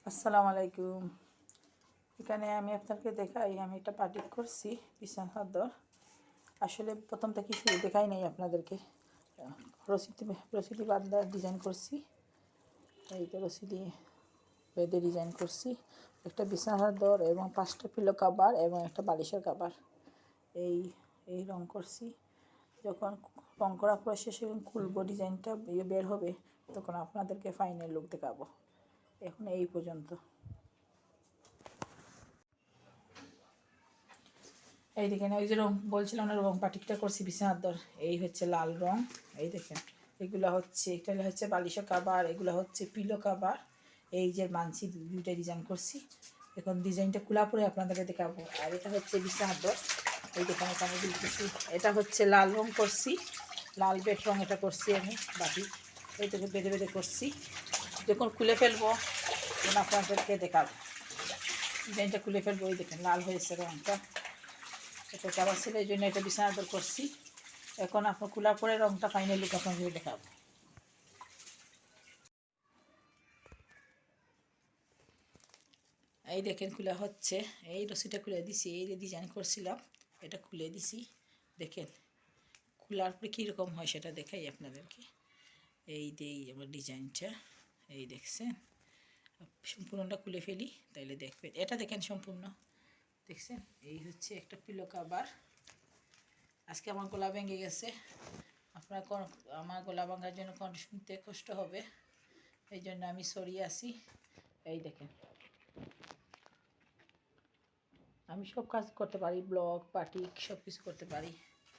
আসসালামু আলাইকুম। এখানে আমি আপনাকে দেখাই, আমি একটা বাটিক করছি বিছানা চাদর। আসলে প্রথম থেকে শুরু দেখাই নাই আপনাদেরকে। রসিদি বাঁধা ডিজাইন করছি, এই তো রসিদি বেঁধে ডিজাইন করছি। একটা বিছানা চাদর এবং 5টা পিলো কাভার এবং একটা বালিশের কাভার এই এই রং করছি। যখন রং করা পর শেষে যখন খুলবো ডিজাইনটা বের হবে, তখন আপনাদেরকে ফাইনাল লুক দেখাবো। এখন এই পর্যন্ত। এই দেখেন, ওই যে রং বলছিলাম না, রং পাটিকটা করছি বিছানার দর। এই হচ্ছে লাল রং, এই দেখেন। এগুলো হচ্ছে, এটা হচ্ছে বালিশের কাভার, এগুলো হচ্ছে পিলো কাভার। এই যে মানছি দুইটা ডিজাইন করছি। এখন ডিজাইনটা খোলা পরে আপনাদেরকে দেখাবো। আর এটা হচ্ছে বিছানার দর, এই দেখেন এখানে দিতেছি। এটা হচ্ছে লাল রং করছি, লাল বেট রং এটা করছি আমি বাটি। এই দেখে বেঁধে বেঁধে করছি। যখন খুলে ফেলবো তখন আপনাদেরকে দেখাবো। ডিজাইনটা খুলে ফেলবো, ওই দেখেন লাল হয়েছে রংটা। এটা কাবার ছিল, এই জন্য এটা বিছানা দর করছি। এখন আপনার খোলা পরে রংটা ফাইনালি আপনাকে দেখাবো। এই দেখেন খোলা হচ্ছে। এই রশিটা খুলে দিছি, এই যে ডিজাইন করছিলাম এটা খুলে দিছি। দেখেন খোলার পরে কীরকম হয় সেটা দেখাই আপনাদেরকে। এই দেই আমার ডিজাইনটা, এই দেখছেন। সম্পূর্ণটা খুলে ফেলি তাইলে দেখবেন। এটা দেখেন সম্পূর্ণ দেখছেন। এই হচ্ছে একটা পিলো কাভার। আজকে আমার গলা ভেঙে গেছে, আপনার আমার গলা ভাঙার জন্য শুনতে কষ্ট হবে, এই জন্য আমি সরিয়ে আসি। এই দেখেন, আমি সব কাজ করতে পারি, ব্লগ বাটিক সব কিছু করতে পারি।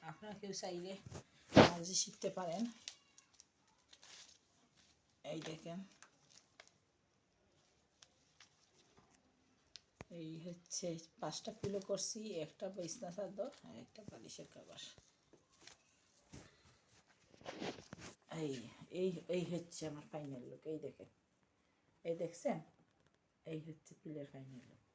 আপনারা কেউ চাইলে আমার কাছে শিখতে পারেন। এই দেখেন, এই হচ্ছে 5টা পিলো করছি, একটা বিছানা চাদর আর একটা বালিশের কাভার। এই এই এই হচ্ছে আমার ফাইনাল লুক। এই দেখেন, এই দেখছেন, এই হচ্ছে পিলের ফাইনাল লুক।